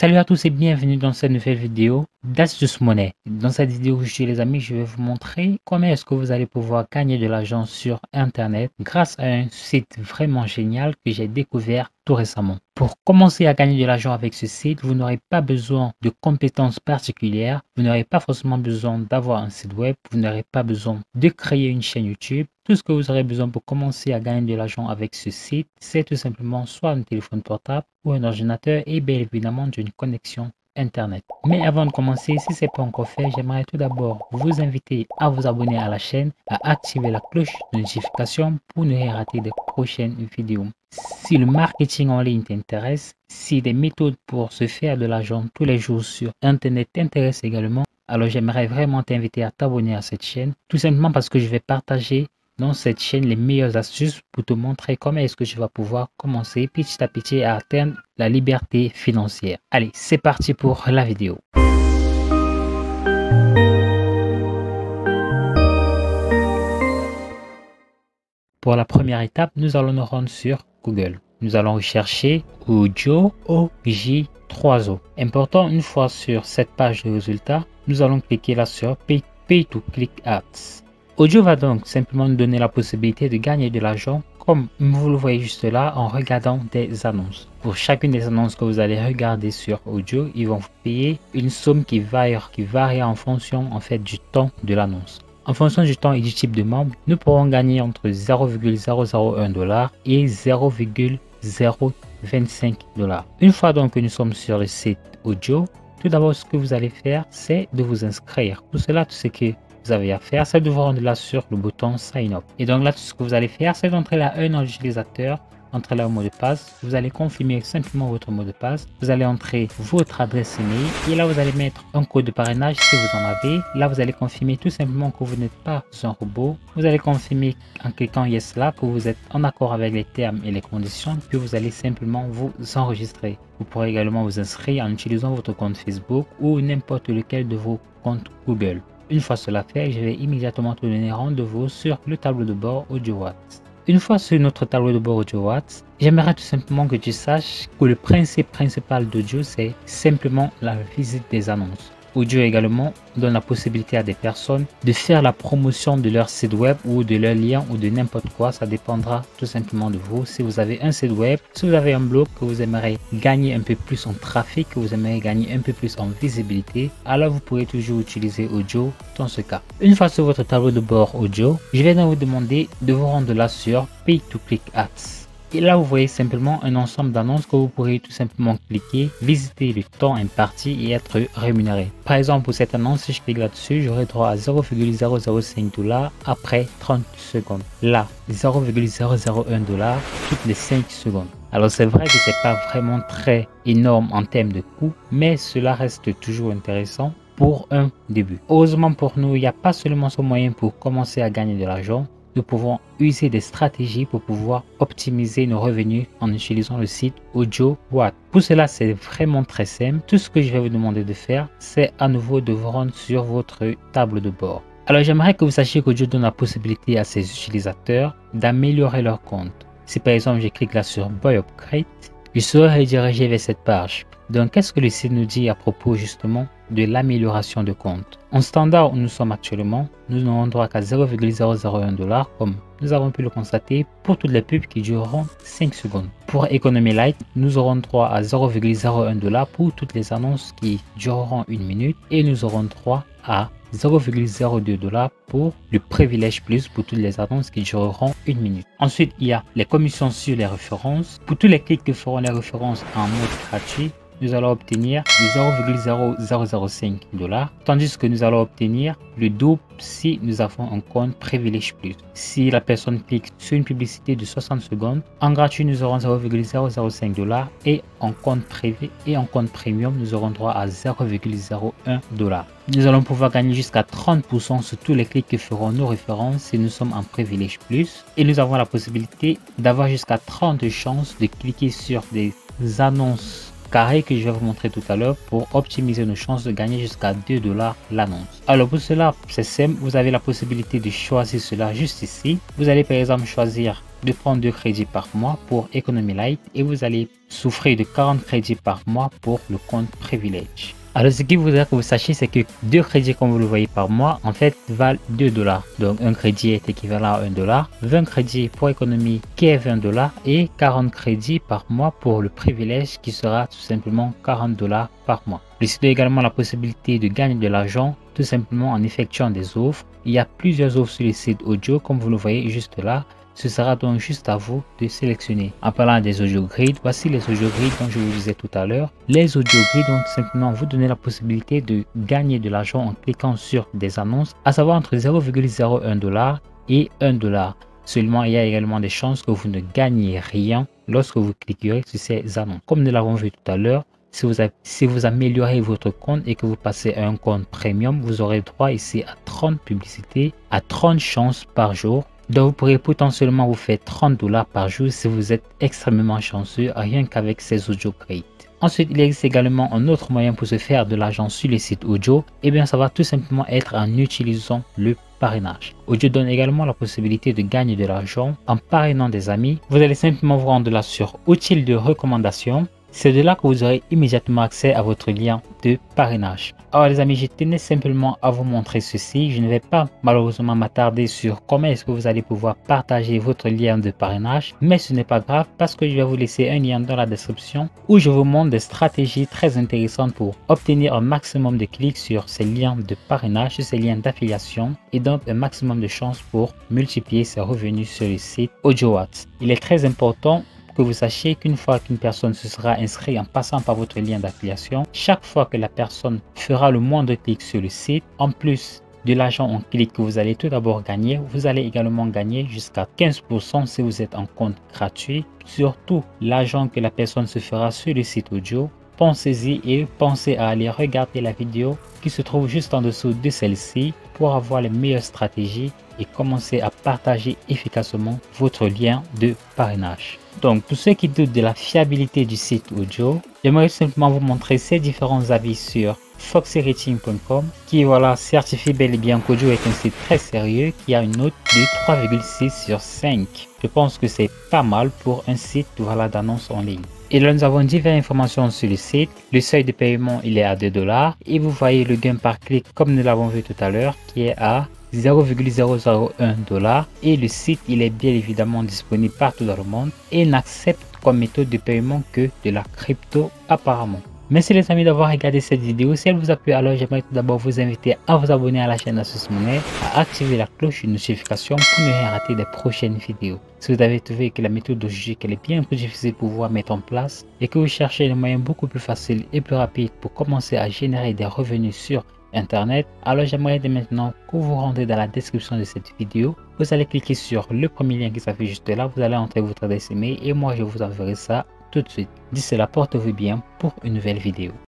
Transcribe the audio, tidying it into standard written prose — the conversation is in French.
Salut à tous et bienvenue dans cette nouvelle vidéo d'Astuce Money. Dans cette vidéo aujourd'hui les amis, je vais vous montrer comment est-ce que vous allez pouvoir gagner de l'argent sur internet grâce à un site vraiment génial que j'ai découvert tout récemment. Pour commencer à gagner de l'argent avec ce site, vous n'aurez pas besoin de compétences particulières, vous n'aurez pas forcément besoin d'avoir un site web, vous n'aurez pas besoin de créer une chaîne YouTube. Tout ce que vous aurez besoin pour commencer à gagner de l'argent avec ce site, c'est tout simplement soit un téléphone portable ou un ordinateur et bien évidemment d'une connexion internet. Mais avant de commencer, si ce n'est pas encore fait, j'aimerais tout d'abord vous inviter à vous abonner à la chaîne, à activer la cloche de notification pour ne rien rater des prochaines vidéos. Si le marketing en ligne t'intéresse, si des méthodes pour se faire de l'argent tous les jours sur internet t'intéressent également, alors j'aimerais vraiment t'inviter à t'abonner à cette chaîne, tout simplement parce que je vais partager dans cette chaîne les meilleures astuces pour te montrer comment est-ce que tu vas pouvoir commencer petit à petit à atteindre la liberté financière. Allez, c'est parti pour la vidéo. Pour la première étape, nous allons nous rendre sur Google. Nous allons rechercher Ojo, OJ3O. Important, une fois sur cette page de résultats, nous allons cliquer là sur Pay to Click Ads. Ojo va donc simplement nous donner la possibilité de gagner de l'argent comme vous le voyez juste là en regardant des annonces. Pour chacune des annonces que vous allez regarder sur Ojo, ils vont vous payer une somme qui varie en fonction en fait du temps de l'annonce. En fonction du temps et du type de membre, nous pourrons gagner entre 0,001 $ et 0,025 $. Une fois donc que nous sommes sur le site Ojo, tout d'abord ce que vous allez faire, c'est de vous inscrire. Pour cela, tout ce que vous avez à faire, c'est de vous rendre là sur le bouton Sign Up. Et donc là, tout ce que vous allez faire, c'est d'entrer là un nom d'utilisateur, entrer là au mot de passe. Vous allez confirmer simplement votre mot de passe. Vous allez entrer votre adresse email et là, vous allez mettre un code de parrainage si vous en avez. Là, vous allez confirmer tout simplement que vous n'êtes pas un robot. Vous allez confirmer en cliquant Yes là que vous êtes en accord avec les termes et les conditions. Puis vous allez simplement vous enregistrer. Vous pourrez également vous inscrire en utilisant votre compte Facebook ou n'importe lequel de vos comptes Google. Une fois cela fait, je vais immédiatement te donner rendez-vous sur le tableau de bord AudioWatt. Une fois sur notre tableau de bord AudioWatt, j'aimerais tout simplement que tu saches que le principe principal d'Audio, c'est simplement la visite des annonces. Audio également donne la possibilité à des personnes de faire la promotion de leur site web ou de leur lien ou de n'importe quoi. Ça dépendra tout simplement de vous. Si vous avez un site web, si vous avez un blog que vous aimeriez gagner un peu plus en trafic, que vous aimeriez gagner un peu plus en visibilité, alors vous pourrez toujours utiliser Audio dans ce cas. Une fois sur votre tableau de bord Audio, je vais donc vous demander de vous rendre là sur Pay to Click Ads. Et là, vous voyez simplement un ensemble d'annonces que vous pourrez tout simplement cliquer, visiter le temps imparti et être rémunéré. Par exemple, pour cette annonce, si je clique là-dessus, j'aurai droit à 0,005 $ après 30 secondes. Là, 0,001 $ toutes les 5 secondes. Alors c'est vrai que c'est pas vraiment très énorme en termes de coût, mais cela reste toujours intéressant pour un début. Heureusement pour nous, il n'y a pas seulement ce moyen pour commencer à gagner de l'argent. Nous pouvons user des stratégies pour pouvoir optimiser nos revenus en utilisant le site AudioWatt. Pour cela, c'est vraiment très simple. Tout ce que je vais vous demander de faire, c'est à nouveau de vous rendre sur votre tableau de bord. Alors, j'aimerais que vous sachiez qu'Audio donne la possibilité à ses utilisateurs d'améliorer leur compte. Si par exemple, je clique là sur Buy Upgrade, je serai redirigé vers cette page. Donc, qu'est-ce que le site nous dit à propos justement de l'amélioration de compte? En standard où nous sommes actuellement, nous n'aurons droit qu'à 0,001 $ comme nous avons pu le constater pour toutes les pubs qui dureront 5 secondes. Pour Economy Light, nous aurons droit à 0,01 $ pour toutes les annonces qui dureront 1 minute et nous aurons droit à 0,02 $ pour le privilège plus pour toutes les annonces qui dureront 1 minute. Ensuite, il y a les commissions sur les références. Pour tous les clics que feront les références en mode gratuit, nous allons obtenir 0,0005 $, tandis que nous allons obtenir le double si nous avons un compte privilège plus. Si la personne clique sur une publicité de 60 secondes, en gratuit nous aurons 0,005 $ et en compte privé et en compte premium nous aurons droit à 0,01 $. Nous allons pouvoir gagner jusqu'à 30% sur tous les clics que feront nos références si nous sommes en privilège plus, et nous avons la possibilité d'avoir jusqu'à 30 chances de cliquer sur des annonces carré que je vais vous montrer tout à l'heure pour optimiser nos chances de gagner jusqu'à 2 $ l'annonce. Alors pour cela, c'est simple, vous avez la possibilité de choisir cela juste ici. Vous allez par exemple choisir de prendre 2 crédits par mois pour Economy Lite et vous allez souffrir de 40 crédits par mois pour le compte Privilege. Alors ce qu'il faudra que vous sachiez, c'est que 2 crédits comme vous le voyez par mois en fait valent 2 $. Donc un crédit est équivalent à 1 $, 20 crédits pour économie qui est 20 $ et 40 crédits par mois pour le privilège qui sera tout simplement 40 $ par mois. Le site a également la possibilité de gagner de l'argent tout simplement en effectuant des offres. Il y a plusieurs offres sur le site audio comme vous le voyez juste là. Ce sera donc juste à vous de sélectionner. En parlant des audio grids, voici les audio grids dont je vous disais tout à l'heure. Les audio grids vont tout simplement vous donner la possibilité de gagner de l'argent en cliquant sur des annonces, à savoir entre 0,01 $ et 1 $. Seulement, il y a également des chances que vous ne gagnez rien lorsque vous cliquerez sur ces annonces. Comme nous l'avons vu tout à l'heure, si vous améliorez votre compte et que vous passez à un compte premium, vous aurez droit ici à 30 publicités, à 30 chances par jour. Donc vous pourrez potentiellement vous faire 30 $ par jour si vous êtes extrêmement chanceux rien qu'avec ces audio grids. Ensuite, il existe également un autre moyen pour se faire de l'argent sur les sites audio. Et bien ça va tout simplement être en utilisant le parrainage. Audio donne également la possibilité de gagner de l'argent en parrainant des amis. Vous allez simplement vous rendre là sur outils de recommandation. C'est de là que vous aurez immédiatement accès à votre lien de parrainage. Alors les amis, je tenais simplement à vous montrer ceci. Je ne vais pas malheureusement m'attarder sur comment est-ce que vous allez pouvoir partager votre lien de parrainage. Mais ce n'est pas grave parce que je vais vous laisser un lien dans la description où je vous montre des stratégies très intéressantes pour obtenir un maximum de clics sur ces liens de parrainage, sur ces liens d'affiliation et donc un maximum de chances pour multiplier ses revenus sur le site AudioWatt. Il est très important que vous sachiez qu'une fois qu'une personne se sera inscrite en passant par votre lien d'affiliation, chaque fois que la personne fera le moindre clic sur le site, en plus de l'argent en clic que vous allez tout d'abord gagner, vous allez également gagner jusqu'à 15% si vous êtes en compte gratuit. Surtout l'argent que la personne se fera sur le site audio. Pensez-y et pensez à aller regarder la vidéo qui se trouve juste en dessous de celle-ci pour avoir les meilleures stratégies et commencer à partager efficacement votre lien de parrainage. Donc pour ceux qui doutent de la fiabilité du site audio, j'aimerais simplement vous montrer ces différents avis sur foxyrating.com qui certifie bel et bien qu'Audio est un site très sérieux qui a une note de 3,6 sur 5. Je pense que c'est pas mal pour un site d'annonces en ligne. Et là nous avons diverses informations sur le site. Le seuil de paiement il est à 2 $ et vous voyez le gain par clic comme nous l'avons vu tout à l'heure qui est à 0,001 $ et le site il est bien évidemment disponible partout dans le monde et n'accepte comme méthode de paiement que de la crypto apparemment. Merci les amis d'avoir regardé cette vidéo. Si elle vous a plu, alors j'aimerais tout d'abord vous inviter à vous abonner à la chaîne Asus Money, à activer la cloche de notification pour ne rien rater des prochaines vidéos. Si vous avez trouvé que la méthode d'aujourd'hui est bien plus difficile pour vous à mettre en place et que vous cherchez des moyens beaucoup plus faciles et plus rapides pour commencer à générer des revenus sur Internet, alors j'aimerais dès maintenant que vous rendez dans la description de cette vidéo. Vous allez cliquer sur le premier lien qui s'affiche juste là, vous allez entrer votre adresse email et moi je vous enverrai ça tout de suite. D'ici là, portez-vous bien pour une nouvelle vidéo.